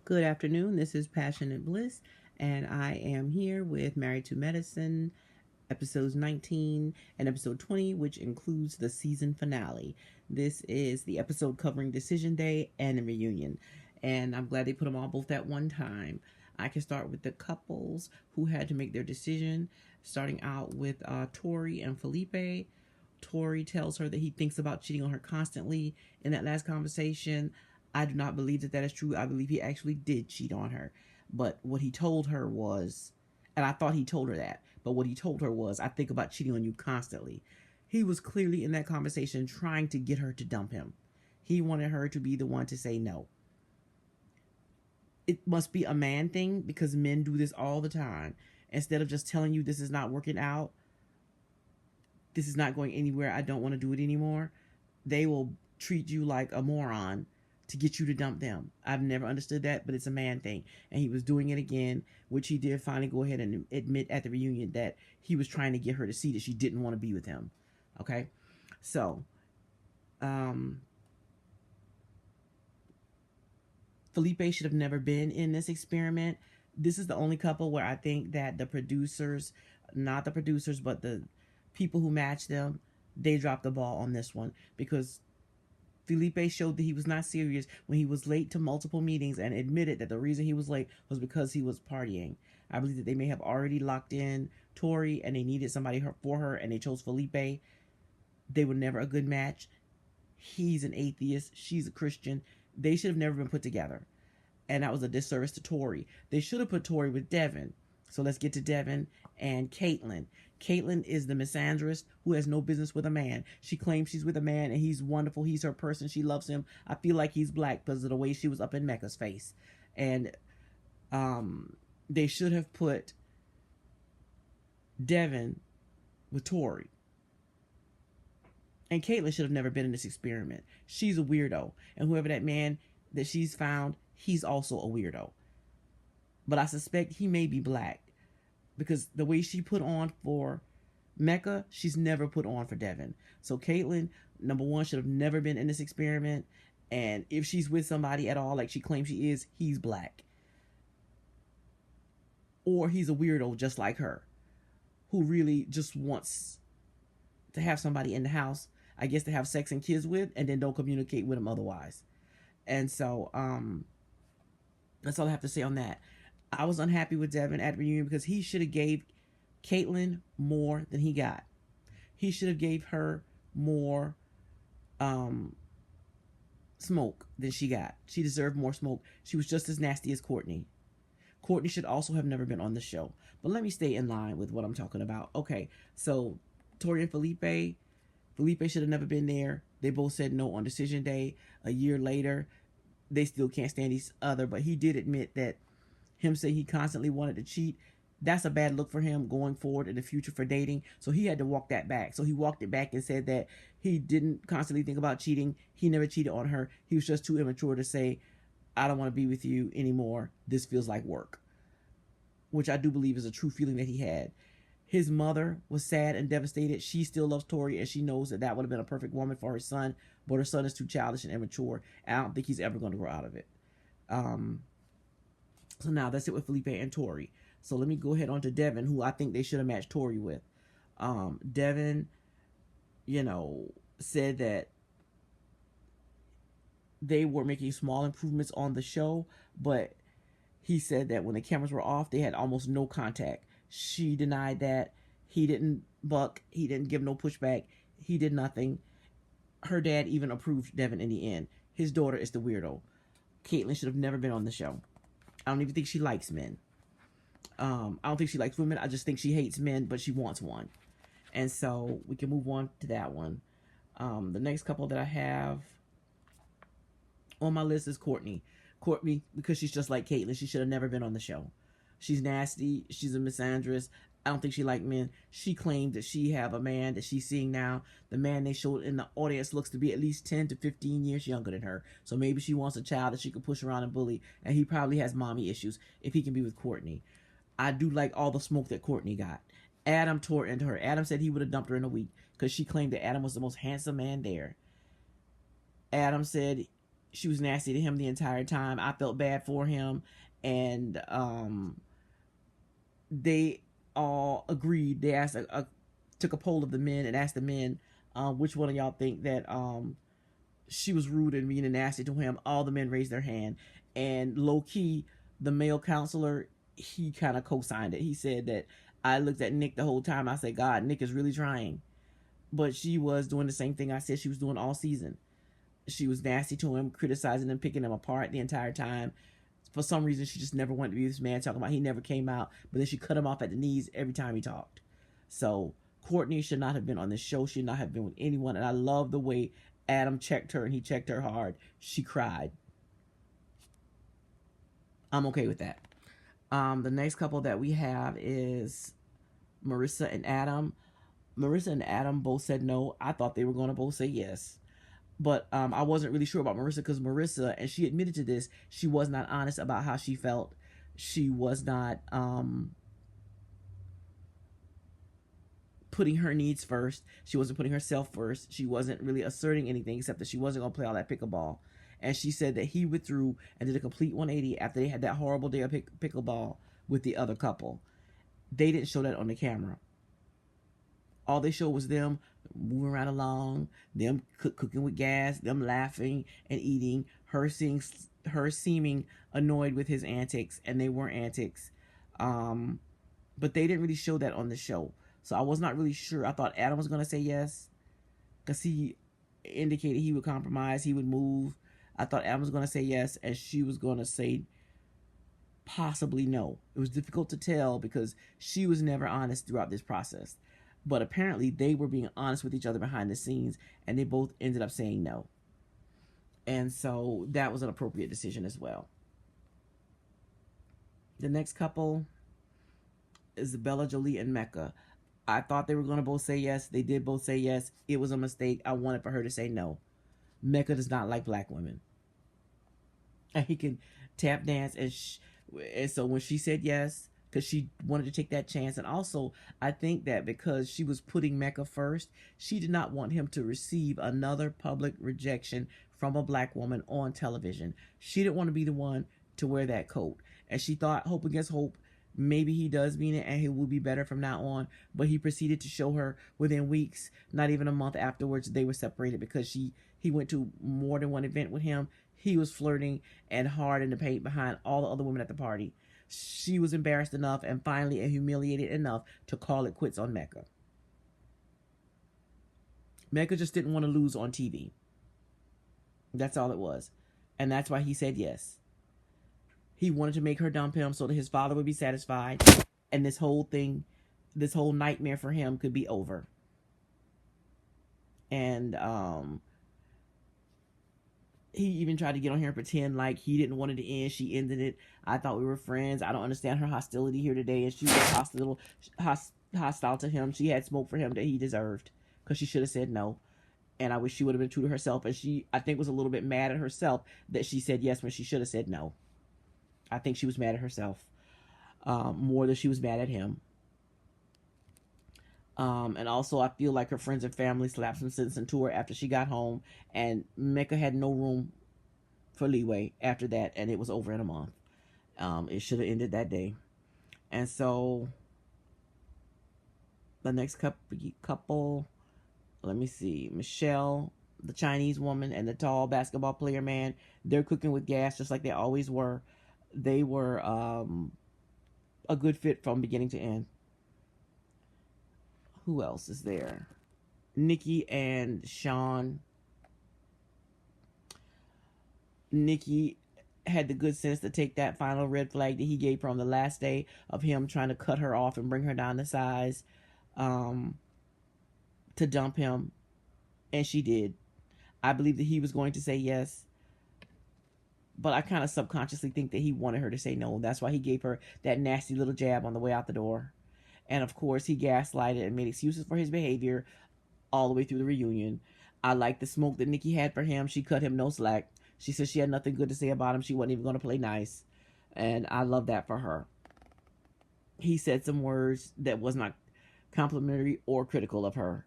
Good afternoon. This is Passionate Bliss, and I am here with Married to Medicine, episodes 19 and episode 20, which includes the season finale. This is the episode covering Decision Day and the reunion, and I'm glad they put them all both at one time. I can start with the couples who had to make their decision, starting out with Tori and Felipe. Tori tells her that he thinks about cheating on her constantly in that last conversation. I do not believe that that is true. I believe he actually did cheat on her. But what he told her was, and I thought he told her that, but what he told her was, I think about cheating on you constantly. He was clearly in that conversation trying to get her to dump him. He wanted her to be the one to say no. It must be a man thing because men do this all the time. Instead of just telling you this is not working out, this is not going anywhere, I don't want to do it anymore, they will treat you like a moron to get you to dump them. I've never understood that, but it's a man thing. And he was doing it again, which he did finally go ahead and admit at the reunion that he was trying to get her to see that she didn't want to be with him. Okay? So, Felipe should have never been in this experiment. This is the only couple where I think that the producers, not the producers, but the people who match them, they dropped the ball on this one because Felipe showed that he was not serious when he was late to multiple meetings and admitted that the reason he was late was because he was partying. I believe that they may have already locked in Tori and they needed somebody for her and they chose Felipe. They were never a good match. He's an atheist. She's a Christian. They should have never been put together. And that was a disservice to Tori. They should have put Tori with Devin. So let's get to Devin and Caitlyn. Caitlyn is the misandrist who has no business with a man. She claims she's with a man and he's wonderful. He's her person. She loves him. I feel like he's black because of the way she was up in Mecca's face. And they should have put Devin with Tori. And Caitlyn should have never been in this experiment. She's a weirdo. And whoever that man that she's found, he's also a weirdo. But I suspect he may be black because the way she put on for Mecca, she's never put on for Devin. So Caitlyn, number one, should have never been in this experiment. And if she's with somebody at all, like she claims she is, he's black. Or he's a weirdo just like her, who really just wants to have somebody in the house, I guess, to have sex and kids with, and then don't communicate with him otherwise. And so that's all I have to say on that. I was unhappy with Devin at reunion because he should have gave Caitlyn more than he got. He should have gave her more smoke than she got. She deserved more smoke. She was just as nasty as Courtney. Courtney should also have never been on the show. But let me stay in line with what I'm talking about. Okay, so Tori and Felipe should have never been there. They both said no on decision day. A year later, they still can't stand each other. But he did admit that him saying he constantly wanted to cheat, that's a bad look for him going forward in the future for dating. So he had to walk that back. So he walked it back and said that he didn't constantly think about cheating. He never cheated on her. He was just too immature to say, I don't want to be with you anymore. This feels like work. Which I do believe is a true feeling that he had. His mother was sad and devastated. She still loves Tori and she knows that that would have been a perfect woman for her son. But her son is too childish and immature. And I don't think he's ever going to grow out of it. So now that's it with Felipe and Tori. So let me go ahead on to Devin, who I think they should have matched Tori with. Devin, said that they were making small improvements on the show, but he said that when the cameras were off, they had almost no contact. She denied that. He didn't buck. He didn't give no pushback. He did nothing. Her dad even approved Devin in the end. His daughter is the weirdo. Caitlyn should have never been on the show. I don't even think she likes men. I don't think she likes women. I just think she hates men, but she wants one. And so we can move on to that one. The next couple that I have on my list is Courtney. Courtney, because she's just like Caitlyn, she should have never been on the show. She's nasty. She's a misandrist. I don't think she liked men. She claimed that she have a man that she's seeing now. The man they showed in the audience looks to be at least 10 to 15 years younger than her. So maybe she wants a child that she can push around and bully. And he probably has mommy issues if he can be with Courtney. I do like all the smoke that Courtney got. Adam tore into her. Adam said he would have dumped her in a week because she claimed that Adam was the most handsome man there. Adam said She was nasty to him the entire time. I felt bad for him, and they all agreed. They asked took a poll of the men and asked the men, which one of y'all think that she was rude and mean and nasty to him. All the men raised their hand, and low key, the male counselor, he kind of co-signed it. He said that I looked at Nick the whole time. I said, God, Nick is really trying, but she was doing the same thing I said she was doing all season. She was nasty to him, criticizing him, picking him apart the entire time. For some reason, she just never wanted to be this man, talking about he never came out, but then she cut him off at the knees every time he talked. So Courtney should not have been on this show. She should not have been with anyone. And I love the way Adam checked her, and he checked her hard. She cried. I'm okay with that. The next couple that we have is Marissa and Adam. Marissa and Adam both said no. I thought they were going to both say yes. But I wasn't really sure about Marissa, because Marissa, and she admitted to this, she was not honest about how she felt. She was not putting her needs first. She wasn't putting herself first. She wasn't really asserting anything except that she wasn't going to play all that pickleball. And she said that he withdrew and did a complete 180 after they had that horrible day of pickleball with the other couple. They didn't show that on the camera. All they showed was them moving right along, them cooking with gas, them laughing and eating, her seeming annoyed with his antics, and they weren't antics. But they didn't really show that on the show. So I was not really sure. I thought Adam was going to say yes, because he indicated he would compromise, he would move. I thought Adam was going to say yes, and she was going to say possibly no. It was difficult to tell because she was never honest throughout this process. But apparently they were being honest with each other behind the scenes, and they both ended up saying no. And so that was an appropriate decision as well. The next couple is Bella Jolie and Mecca. I thought they were going to both say yes. They did both say yes. It was a mistake. I wanted for her to say no. Mecca does not like black women. And he can tap dance. And so when she said yes, because she wanted to take that chance. And also, I think that because she was putting Mecca first, she did not want him to receive another public rejection from a black woman on television. She didn't want to be the one to wear that coat. And she thought, hope against hope, maybe he does mean it and he will be better from now on. But he proceeded to show her within weeks, not even a month afterwards, they were separated, because he went to more than one event with him. He was flirting and hard in the paint behind all the other women at the party. She was embarrassed enough and finally humiliated enough to call it quits on Mecca. Mecca just didn't want to lose on TV. That's all it was. And that's why he said yes. He wanted to make her dump him so that his father would be satisfied, and this whole thing, this whole nightmare for him could be over. And he even tried to get on here and pretend like he didn't want it to end. She ended it. I thought we were friends. I don't understand her hostility here today. And she was hostile to him. She had smoke for him that he deserved, because she should have said no. And I wish she would have been true to herself. And she, I think, was a little bit mad at herself that she said yes when she should have said no. I think she was mad at herself more than she was mad at him. And also, I feel like her friends and family slapped some sense into her after she got home, and Mecca had no room for leeway after that, and it was over in a month. It should have ended that day. And so the next couple, let me see, Michelle, the Chinese woman, and the tall basketball player man, they're cooking with gas just like they always were. They were a good fit from beginning to end. Who else is there? Nikki and Sean. Nikki had the good sense to take that final red flag that he gave her on the last day of him trying to cut her off and bring her down to size, to dump him. And she did. I believe that he was going to say yes, but I kind of subconsciously think that he wanted her to say no. That's why he gave her that nasty little jab on the way out the door. And of course, he gaslighted and made excuses for his behavior all the way through the reunion. I like the smoke that Nikki had for him. She cut him no slack. She said she had nothing good to say about him. She wasn't even going to play nice. And I love that for her. He said some words that was not complimentary or critical of her.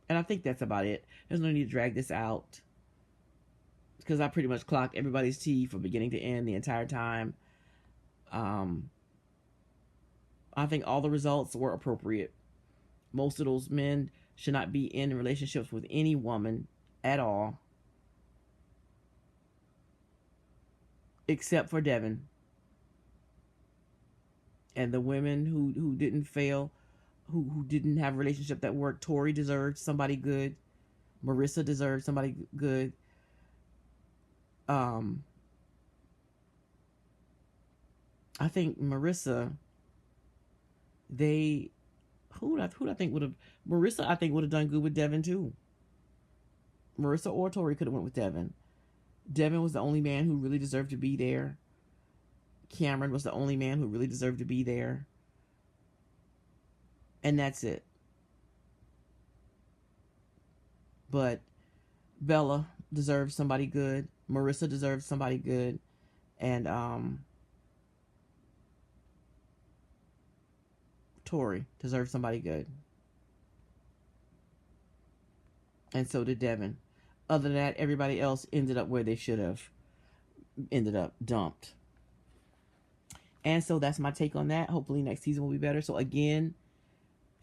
And I think that's about it. There's no need to drag this out because I pretty much clocked everybody's tea from beginning to end the entire time. Um, I think all the results were appropriate. Most of those men should not be in relationships with any woman at all, except for Devin. And the women who didn't fail, who didn't have a relationship that worked, Tori deserved somebody good. Marissa deserved somebody good. I think Marissa, they who I think would have Marissa I think would have done good with Devin too. Marissa or Tori could have went with Devin. Devin was the only man who really deserved to be there. Cameron was the only man who really deserved to be there. And that's it. But Bella deserves somebody good. Marissa deserves somebody good. And Tori deserves somebody good. And so did Devin. Other than that, everybody else ended up where they should have ended up, dumped. And so that's my take on that. Hopefully next season will be better. So again,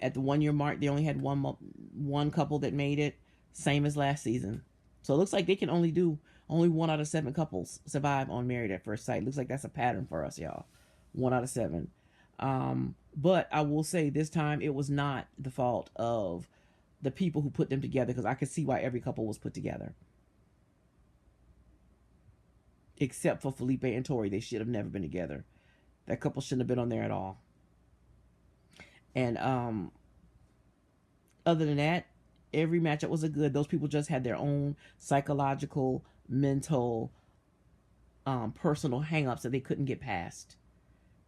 at the 1 year mark, they only had one couple that made it, same as last season. So it looks like they can only 1 out of 7 couples survive on Married at First Sight. Looks like that's a pattern for us, y'all. 1 out of 7. But I will say this time it was not the fault of the people who put them together, because I could see why every couple was put together. Except for Felipe and Tori. They should have never been together. That couple shouldn't have been on there at all. And other than that, every matchup was a good. Those people just had their own psychological, mental, personal hang-ups that they couldn't get past.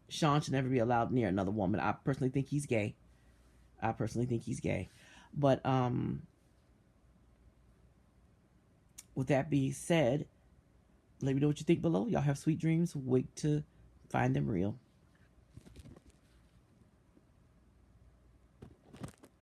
Sean should never be allowed near another woman. I personally think he's gay. But with that being said, let me know what you think below. Y'all have sweet dreams. Wait to find them real.